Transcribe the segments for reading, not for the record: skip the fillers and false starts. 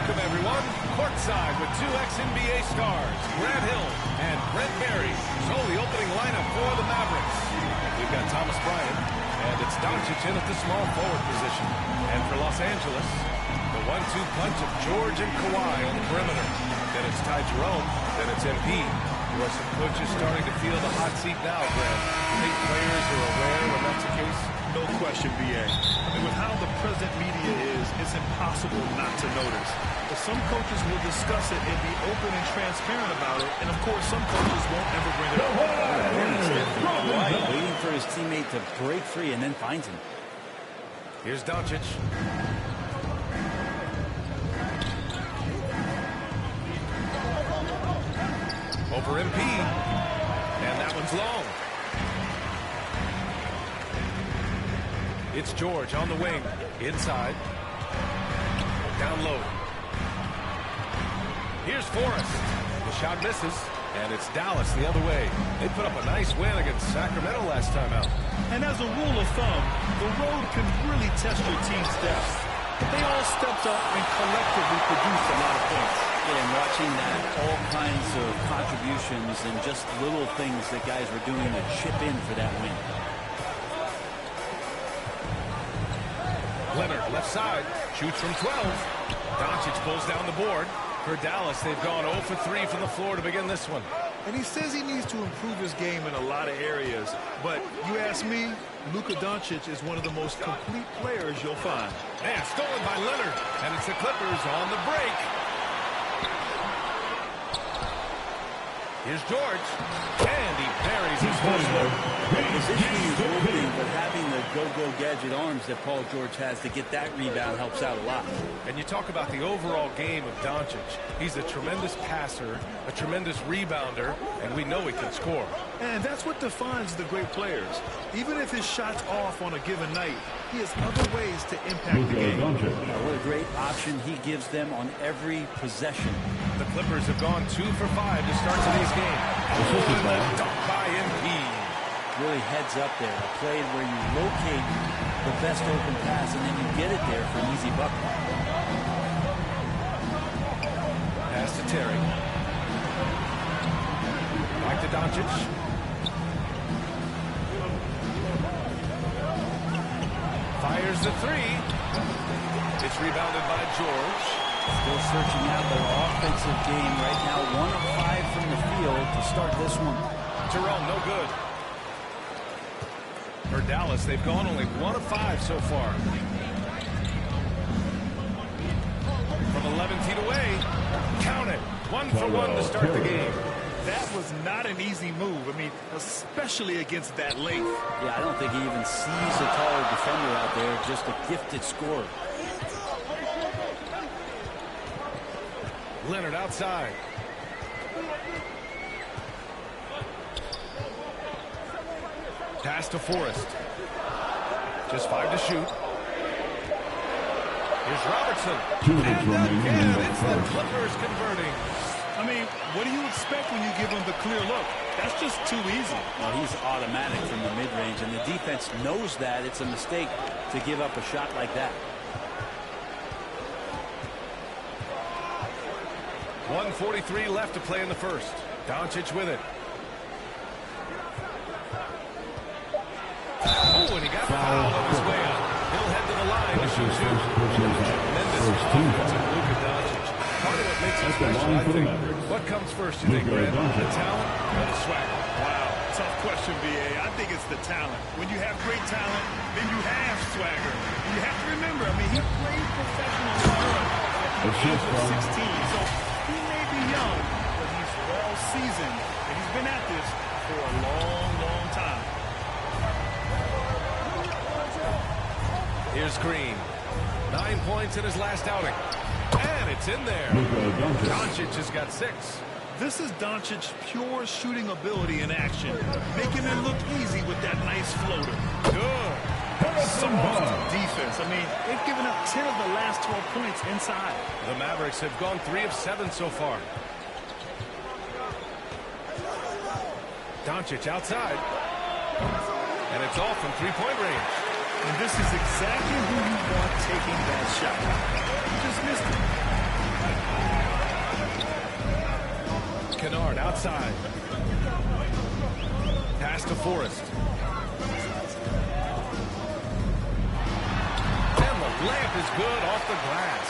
Welcome, everyone. Courtside with two ex-NBA stars, Grant Hill and Brent Barry. So the opening lineup for the Mavericks. We've got Thomas Bryant, and it's Doncic in at the small forward position. And for Los Angeles, the 1-2 punch of George and Kawhi on the perimeter. Then it's Ty Jerome, then it's Embiid. There are some coaches starting to feel the hot seat now, Grant. Think players are aware when that's the case? No question, B.A. I mean, with how the present media is, it's impossible not to notice. But some coaches will discuss it and be open and transparent about it. And, of course, some coaches won't ever bring it up. Right, waiting for his teammate to break free and then finds him. Here's Doncic. Over Embiid. And that one's long. It's George on the wing. Inside. Down low. Here's Forrest. The shot misses. And it's Dallas the other way. They put up a nice win against Sacramento last time out. And as a rule of thumb, the road can really test your team's depth. But they all stepped up and collectively produced a lot of points. Yeah, and watching that, all kinds of contributions and just little things that guys were doing to chip in for that win. Leonard, left side, shoots from 12. Doncic pulls down the board. For Dallas, they've gone 0 for 3 from the floor to begin this one. And he says he needs to improve his game in a lot of areas. But you ask me, Luka Doncic is one of the most complete players you'll find. And stolen by Leonard. And it's the Clippers on the break. Here's George. And he buries his first one. Positioning is one thing, but having the go-go gadget arms that Paul George has to get that rebound helps out a lot. And you talk about the overall game of Doncic. He's a tremendous passer, a tremendous rebounder, and we know he can score. And that's what defines the great players. Even if his shot's off on a given night, he has other ways to impact the game. What a great option he gives them on every possession. The Clippers have gone 2 for 5 to start today's game. Oh, and the dunk by Embiid. Really heads up there. A play where you locate the best open pass and then you get it there for an easy bucket. Pass to Terry. Back to Doncic. Fires the three. It's rebounded by George. Still searching out their offensive game right now. 1 of 5 from the field to start this one. Jerome, no good. For Dallas, they've gone only 1 of 5 so far. From 11 feet away, count it. 1 for 1 to start the game. That was not an easy move. I mean, especially against that length. Yeah, I don't think he even sees a taller defender out there, just a gifted scorer. Leonard outside. Pass to Forrest. Just 5 to shoot. Here's Robertson. And again, it's the Clippers converting. I mean, what do you expect when you give him the clear look? That's just too easy. Well, he's automatic from the mid-range, and the defense knows that. It's a mistake to give up a shot like that. 1:43 left to play in the first. Doncic with it. Oh, and he got fouled on his way up. He'll head to the line to shoot two. Tremendous offense of Luka Doncic. Part of what makes him special, I think. What comes first, you think, Brad? The talent or the swagger? Wow, tough question, B.A. I think it's the talent. When you have great talent, then you have swagger. And you have to remember, I mean, he played professional Europe at the age of 16. So he may be young, but he's well seasoned, and he's been at this for a long, long time. Here's Green. 9 points in his last outing. And it's in there. Doncic has got 6. This is Doncic's pure shooting ability in action, making it look easy with that nice floater. Good. Soft defense. I mean, they've given up 10 of the last 12 points inside. The Mavericks have gone 3 of 7 so far. Doncic outside. And it's off from three-point range. And this is exactly who you want taking that shot. He just missed it. side. Pass to Forrest. And the layup is good off the glass.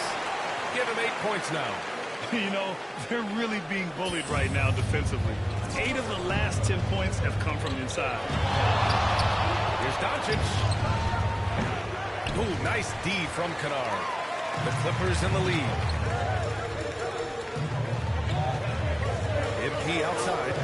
Give him 8 points now. You know, they're really being bullied right now defensively. 8 of the last 10 points have come from inside. Here's Doncic. Ooh, nice D from Kennard. The Clippers in the lead. MP outside.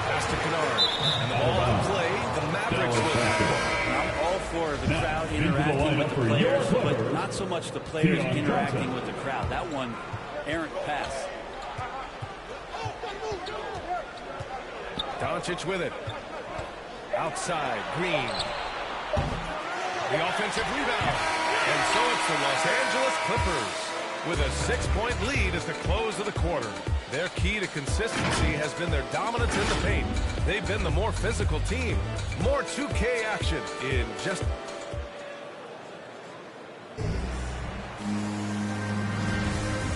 Pass to Kennard. And the ball in play. The Mavericks will have it. I'm all for the crowd interacting with the players, but not so much the players interacting with the crowd. That one, errant pass. Doncic with it. Outside, Green. The offensive rebound. And so it's the Los Angeles Clippers with a 6-point lead at the close of the quarter. Their key to consistency has been their dominance in the paint. They've been the more physical team. More 2K action in just...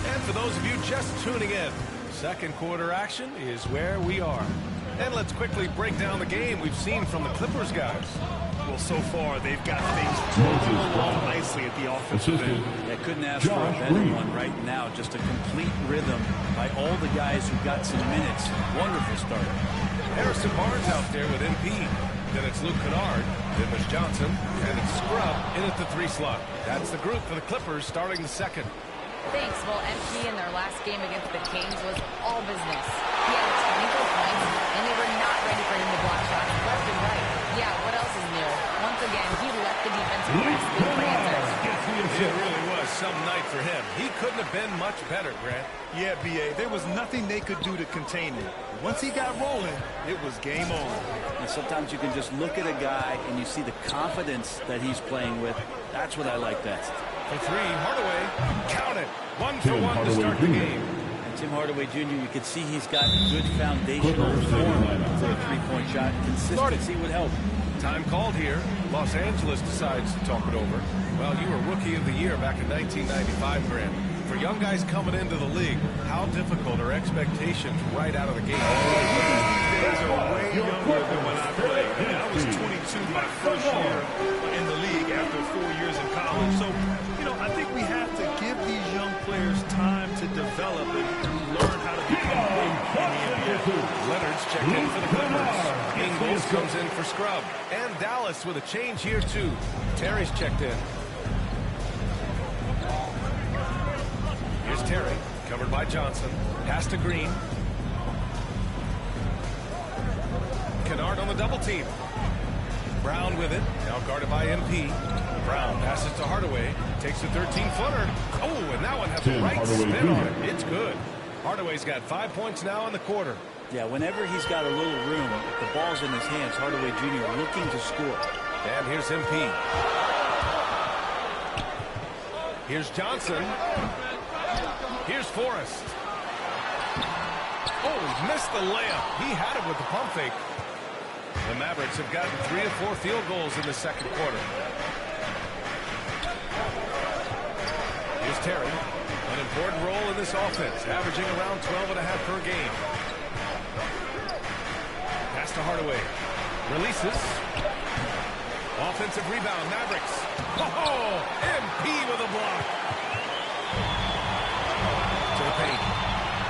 And for those of you just tuning in, second quarter action is where we are. And let's quickly break down the game we've seen from the Clippers guys. Well, so far, they've got things moving along nicely at the offensive end. They couldn't ask for a better one right now. Just a complete rhythm by all the guys who got some minutes. Wonderful start. Harrison Barnes out there with MP. Then it's Luke Kennard. Then there's Johnson. And it's Scrub in at the 3 slot. That's the group for the Clippers starting the second. Thanks. Well, MP in their last game against the Kings was all business. He had 24 points, and they were not ready for him to block shots left and right. Yeah, what else is new? Once again, he let the defensive press lead for answers. It really was some night for him. He couldn't have been much better, Grant. Yeah, B.A., there was nothing they could do to contain him. Once he got rolling, it was game on. And sometimes you can just look at a guy and you see the confidence that he's playing with. That's what I like best. For 3, Hardaway. Count it. 1 for 1 to start the game. And Tim Hardaway Jr., you can see he's got good foundational form for a 3-point shot. Consistency would help. Time called here. Los Angeles decides to talk it over. Well, you were Rookie of the Year back in 1995, Grant. For young guys coming into the league, how difficult are expectations right out of the gate? These days are way younger than when I played. I mean, I was 22 my first year in the league after 4 years in college. So, you know, I think we have to give these young players time to develop and learn how to become great in the NBA. Leonard's checked in for the Clippers. Ingles comes in for Scrub. And Dallas with a change here, too. Terry's checked in. Here's Terry, covered by Johnson. Pass to Green. Kennard on the double team. Brown with it, now guarded by MP. Brown passes to Hardaway, takes a 13-footer. Oh, and that one has the right spin on it. It's good. Hardaway's got 5 points now in the quarter. Yeah, whenever he's got a little room, if the ball's in his hands, Hardaway Jr. looking to score. And here's MP. Here's Johnson. Here's Forrest. Oh, he missed the layup. He had it with the pump fake. The Mavericks have gotten 3 of 4 field goals in the second quarter. Here's Terry. An important role in this offense, averaging around 12.5 per game. Pass to Hardaway. Releases. Offensive rebound, Mavericks. Oh, MP with a block. To the paint.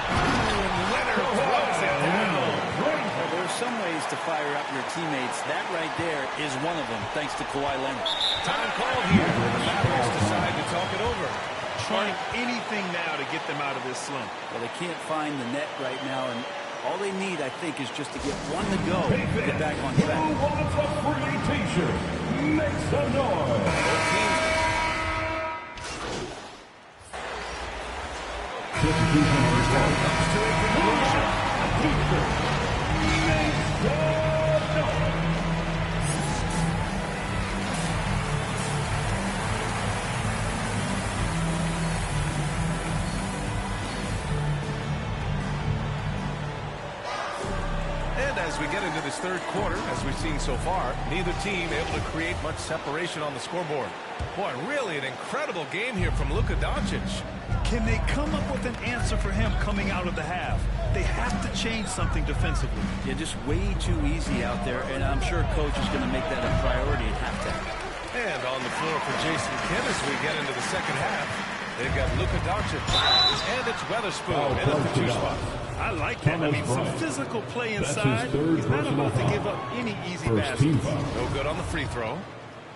And Leonard throws it down. Well, there's some ways to fire up your teammates. That right there is one of them, thanks to Kawhi Leonard. Time called here. The Mavericks decide to talk it over. Trying anything now to get them out of this slump. Well, they can't find the net right now, and all they need, I think, is just to get one to go to get back on track. Who wants a free t-shirt? Make some noise. Both teams. Comes to a conclusion. As as we get into this third quarter, as we've seen so far. Neither team able to create much separation on the scoreboard. Boy, really an incredible game here from Luka Doncic. Can they come up with an answer for him coming out of the half? They have to change something defensively. Yeah, just way too easy out there, and I'm sure coach is going to make that a priority at halftime. And on the floor for Jason Kidd as we get into the second half. They've got Luka Doncic, and it's Weatherspoon in at the 2 spot. I like that. I mean, some physical play inside. He's not about to give up any easy baskets. No good on the free throw.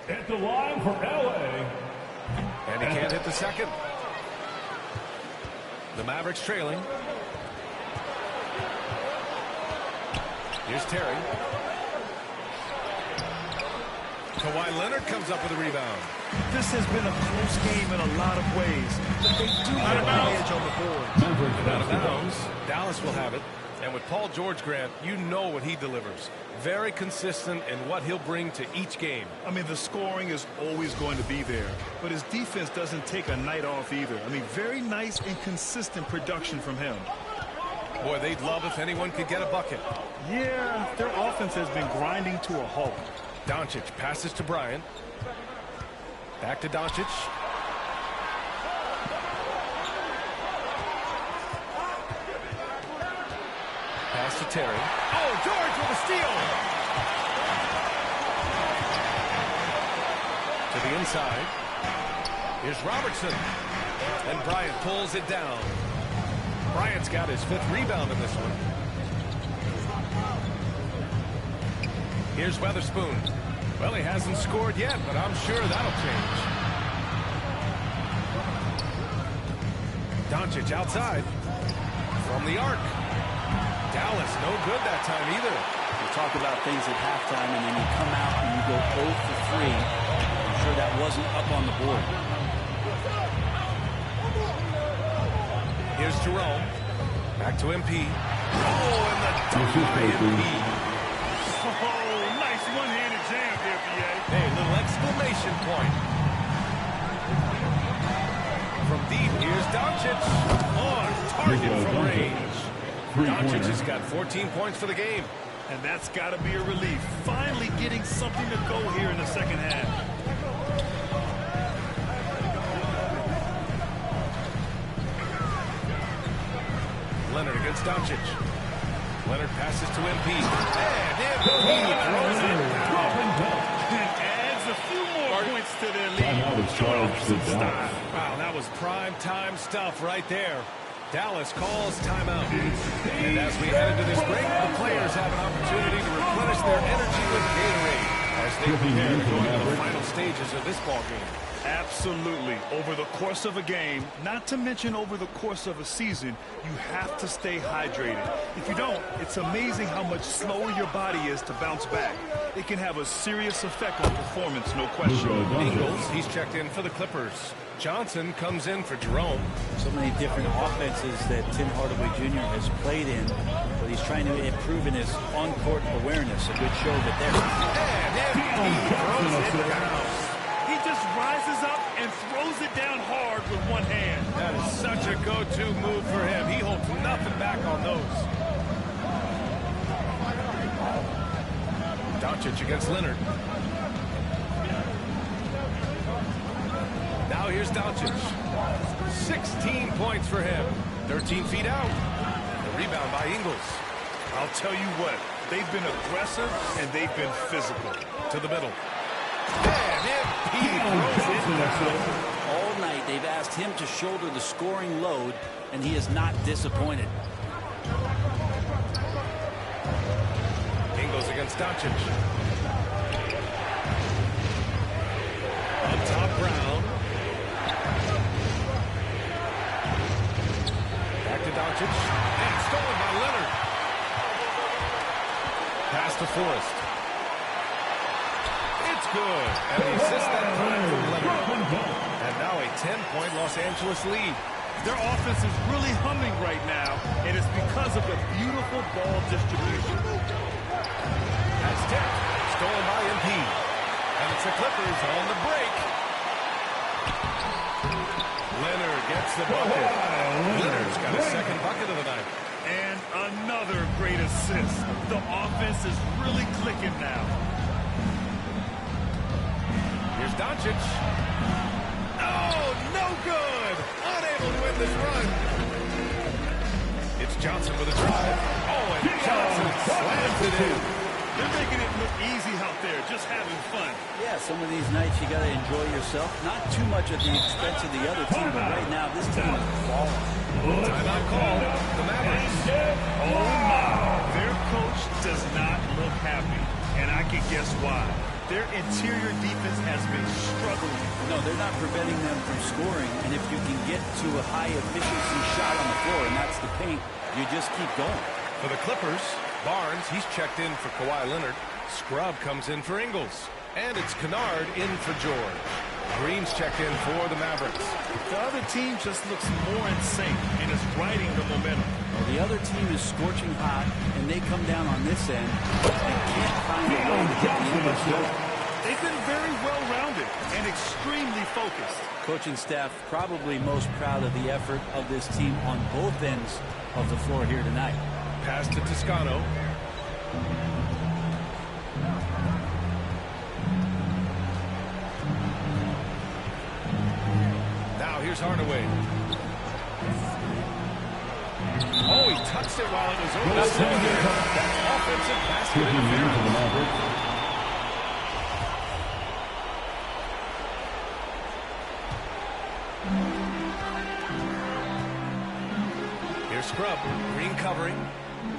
At the line for L.A. And he can't hit the second. The Mavericks trailing. Here's Terry. Kawhi Leonard comes up with a rebound. This has been a close game in a lot of ways, but they do have an edge on the board. Out of bounds. Dallas will have it. And with Paul George, Grant, you know what he delivers. Very consistent in what he'll bring to each game. I mean, the scoring is always going to be there, but his defense doesn't take a night off either. I mean, very nice and consistent production from him. Boy, they'd love if anyone could get a bucket. Yeah, their offense has been grinding to a halt. Doncic passes to Bryant. Back to Doncic. Pass to Terry. Oh, George with a steal. To the inside. Here's Robertson. And Bryant pulls it down. Bryant's got his 5th rebound in this one. Here's Weatherspoon. Well, he hasn't scored yet, but I'm sure that'll change. Doncic outside. From the arc. Dallas, no good that time either. You talk about things at halftime, and then you come out and you go 0 for 3. I'm sure that wasn't up on the board. Here's Jerome. Back to MP. Oh, and the dunk by MP. Oh, nice one-handed jam here, B.A. Hey, little exclamation point. From deep, here's Doncic. On target from range. Doncic has got 14 points for the game. And that's got to be a relief. Finally getting something to go here in the second half. Leonard against Doncic. Leonard passes to MP. And MP throws it down. And adds a few more points to their lead. Wow, that was prime time stuff right there. Dallas calls timeout. And as we head into this break, the players have an opportunity to replenish their energy with Gatorade as they prepare to go into the final stages of this ball game. Absolutely. Over the course of a game, not to mention over the course of a season, you have to stay hydrated. If you don't, it's amazing how much slower your body is to bounce back. It can have a serious effect on performance, no question. Ingles, he's checked in for the Clippers. Johnson comes in for Jerome. So many different offenses that Tim Hardaway Jr. has played in, but he's trying to improve in his on-court awareness. A good show that there. And he throws it down. He just rises up and throws it down hard with one hand. That is such a go-to move for him. He holds nothing back on those. Doncic against Leonard. Now here's Doncic. 16 points for him. 13 feet out. The rebound by Ingles. I'll tell you what, they've been aggressive and they've been physical. To the middle. And MP throws it down. All night they've asked him to shoulder the scoring load, and he is not disappointed. Ingles against Doncic. Up top, Brown. Back to Doncic. And stolen by Leonard. Pass to Forrest. It's good. And the assist that time from Leonard. And now a 10-point Los Angeles lead. Their offense is really humming right now, and it's because of the beautiful ball distribution. That's tipped. Stolen by MP. And it's the Clippers on the break. Leonard gets the bucket. Leonard's got his second bucket of the night. And another great assist. The offense is really clicking now. Here's Doncic. Oh, no good. Unable to win this run. It's Johnson with a drive. Oh, and Johnson slams it in. They're making it look easy out there, just having fun. Yeah, some of these nights you got to enjoy yourself. Not too much at the expense of the other team, but right now this team is balling. Timeout call. The Mavericks. Oh, my. Their coach does not look happy, and I can guess why. Their interior defense has been struggling. No, they're not preventing them from scoring, and if you can get to a high-efficiency shot on the floor, and that's the paint, you just keep going. For the Clippers, Barnes, he's checked in for Kawhi Leonard. Scrub comes in for Ingles. And it's Kennard in for George. Green's checked in for the Mavericks. The other team just looks more in sync and is riding the momentum. Well, the other team is scorching hot, and they come down on this end and can't find a way to get the Ingles going. They've been very well-rounded and extremely focused. Coaching staff probably most proud of the effort of this team on both ends of the floor here tonight. Pass to Toscano. Now here's Hardaway. Oh, he touched it while it was over the center. That's offensive basket interference. Here's Scrub. Green covering.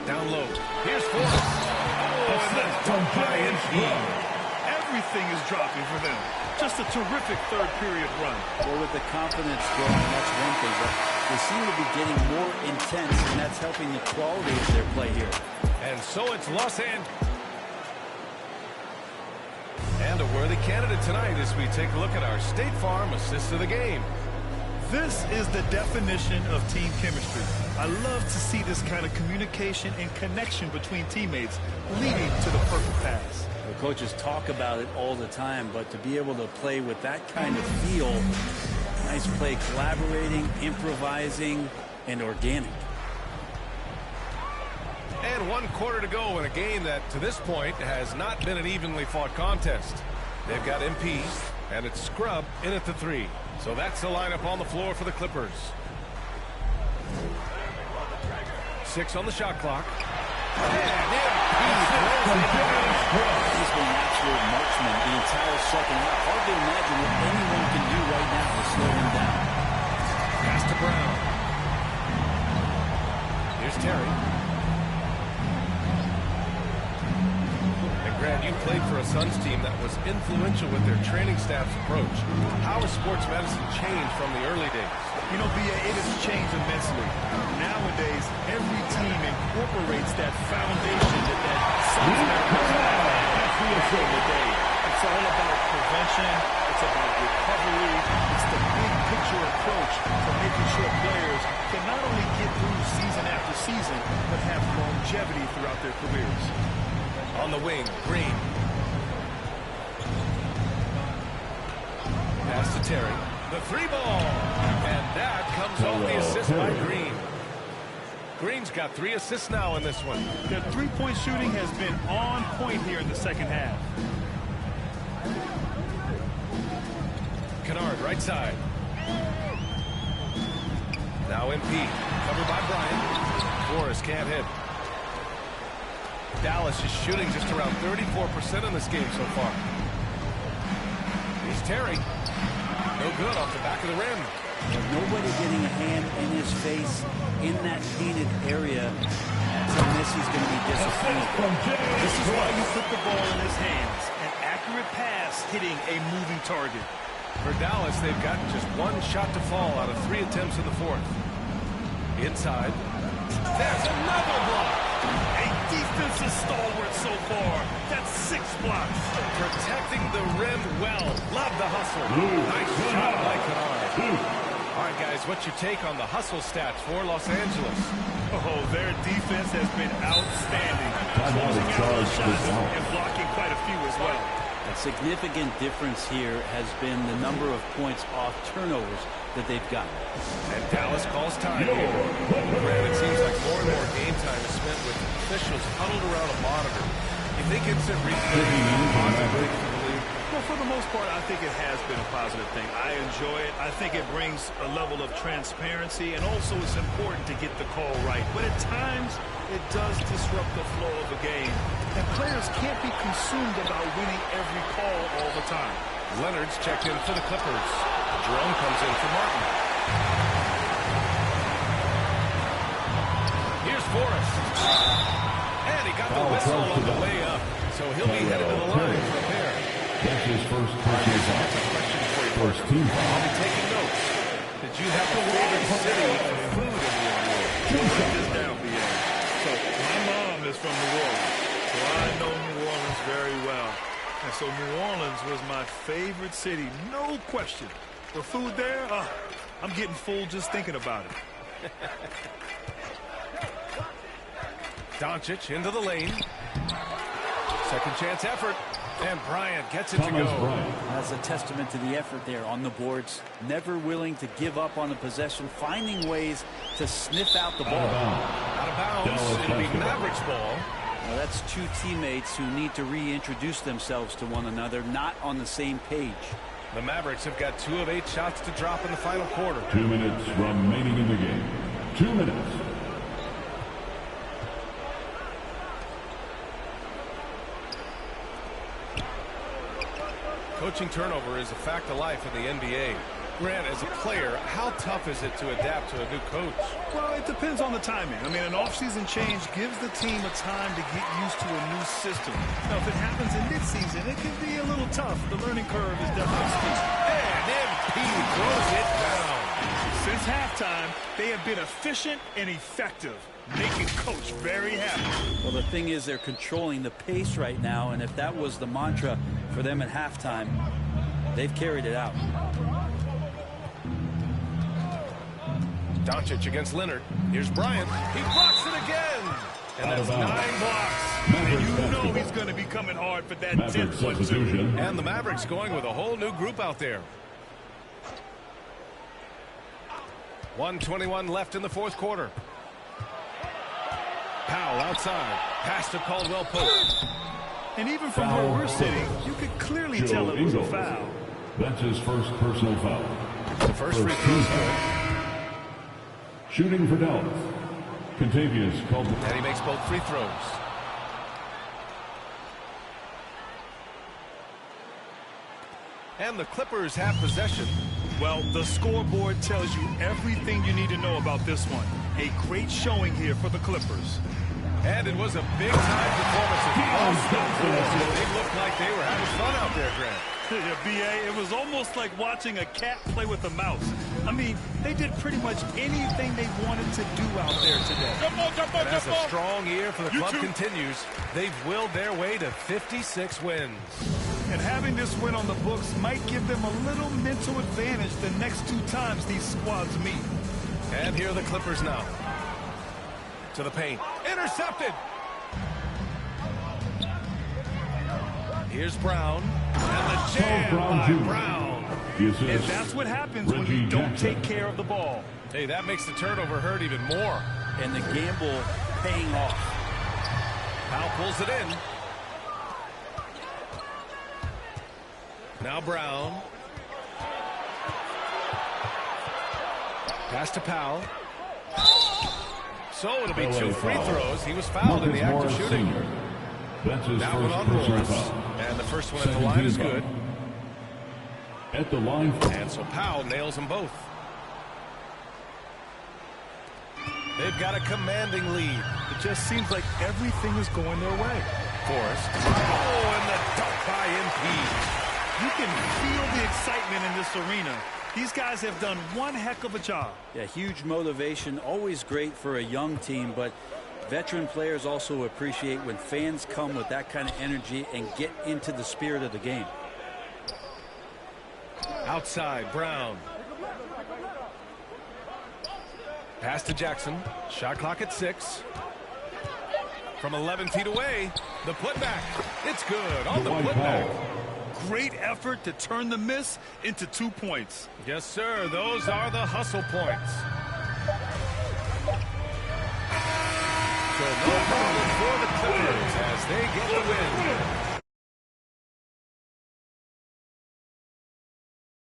Down low. Here's Forrest. Oh, and that's dunked by Embiid. Everything is dropping for them. Just a terrific third-period run. Well, with the confidence growing, that's one thing, but they seem to be getting more intense, and that's helping the quality of their play here. And so it's Los Angeles. And a worthy candidate tonight as we take a look at our State Farm assist of the game. This is the definition of team chemistry. I love to see this kind of communication and connection between teammates leading to the perfect pass. The coaches talk about it all the time, but to be able to play with that kind of feel, nice play, collaborating, improvising, and organic. And 1 quarter to go in a game that, to this point, has not been an evenly fought contest. They've got MP, and it's Scrub in at the 3. So that's the lineup on the floor for the Clippers. 6 on the shot clock. And He's been an absolute marksman the entire second half. Hard to imagine what anyone can do right now to slow him down. Pass to Brown. Here's Terry. And Grant, you played for a Suns team that was influential with their training staff's approach. How has sports medicine changed from the early days? You know, B.A., it has changed immensely. Nowadays, every team incorporates that foundation that Suns every day. It's all about prevention. It's about recovery. It's the big picture approach to making sure players can not only get through season after season, but have longevity throughout their careers. On the wing, Green. Pass to Terry. The 3 ball. And that comes off the assist by Green. Green's got 3 assists now in this one. Their three-point shooting has been on point here in the second half. Kennard, right side. Now MP. Covered by Bryant. Forrest can't hit. Dallas is shooting just around 34% in this game so far. Here's Terry. No good off the back of the rim. Nobody getting a hand in his face in that painted area. So Messi's going to be disappointed. This is why you put the ball in his hands. An accurate pass hitting a moving target. For Dallas, they've gotten just 1 shot to fall out of 3 attempts in the 4th. Inside. There's another block. A defensive stalwart so far. That's 6 blocks. Protecting the rim well. Love the hustle. Nice shot by Kennard. All right, guys, what's your take on the hustle stats for Los Angeles? Oh, their defense has been outstanding. Closing out those shots and blocking quite a few as well. A significant difference here has been the number of points off turnovers that they've gotten. And Dallas calls time here. Granted, it seems like more and more game time is spent with officials huddled around a monitor. You think instant replay positively for the league? Well, for the most part, I think it has been a positive thing. I enjoy it. I think it brings a level of transparency, and also it's important to get the call right. But at times, it does disrupt the flow of the game, and players can't be consumed about winning every call all the time. Leonard's checked in for the Clippers. Jerome comes in for Martin. Here's Forrest. And he got the whistle on the way up, so he'll be headed to the line for a pair. That's his first personal foul. That's a question for you. First team foul. I'll be taking notes. Did you have a favorite city for food in the NBA? Write this down, B.A. So my mom is from New Orleans, so I know New Orleans very well. And so New Orleans was my favorite city, no question. The food there, I'm getting full just thinking about it. Doncic into the lane. Second chance effort. And Bryant gets it to go. That's a testament to the effort there on the boards. Never willing to give up on the possession, finding ways to sniff out the ball. Out of bounds. It'll be Mavericks ball. Well, that's two teammates who need to reintroduce themselves to one another, not on the same page. The Mavericks have got 2 of 8 shots to drop in the final quarter. 2 minutes remaining in the game. 2 minutes. Coaching turnover is a fact of life in the NBA. Grant, as a player, how tough is it to adapt to a new coach? Well, it depends on the timing. I mean, an off-season change gives the team a time to get used to a new system. Now, if it happens in mid-season, it can be a little tough. The learning curve is definitely steep. And MP throws it down. Since halftime, they have been efficient and effective, making Coach very happy. Well, the thing is, they're controlling the pace right now, and if that was the mantra for them at halftime, they've carried it out. Doncic against Leonard. Here's Bryant. He blocks it again. And that's 9 blocks. And you know he's going to be coming hard for that 10th one, too. And the Mavericks going with a whole new group out there. 1:21 left in the fourth quarter. Powell outside. Pass to Caldwell Pope. And even from where we're sitting, you could clearly tell it was a foul. That's his first personal foul. The first free throw is good. Shooting for Dallas. Contavious called. And he makes both free throws. And the Clippers have possession. Well, the scoreboard tells you everything you need to know about this one. A great showing here for the Clippers. And it was a big-time performance. They looked like they were having fun out there, Grant. Yeah, B.A., it was almost like watching a cat play with a mouse. I mean, they did pretty much anything they wanted to do out there today. And as a strong year for the club continues, they've willed their way to 56 wins. And having this win on the books might give them a little mental advantage the next 2 times these squads meet. And here are the Clippers now. To the paint. Intercepted. Here's Brown. And the jam by Brown. And that's what happens when you don't take care of the ball. Hey, that makes the turnover hurt even more. And the gamble paying off. Powell pulls it in. Now Brown. Pass to Powell. So it'll be 2 free throws. He was fouled in the act of shooting. That's his That one first on personal Morris. foul. And the first one at the line is good. At the line. And so Powell nails them both. They've got a commanding lead. It just seems like everything is going their way. Forrest. Oh, and the dunk by MP. You can feel the excitement in this arena. These guys have done one heck of a job. Yeah, huge motivation, always great for a young team, but veteran players also appreciate when fans come with that kind of energy and get into the spirit of the game. Outside, Brown. Pass to Jackson. Shot clock at 6. From 11 feet away, the putback. It's good on the putback. great effort to turn the miss into 2 points. Yes, sir. Those are the hustle points. So no problem for the Clippers as they get the win.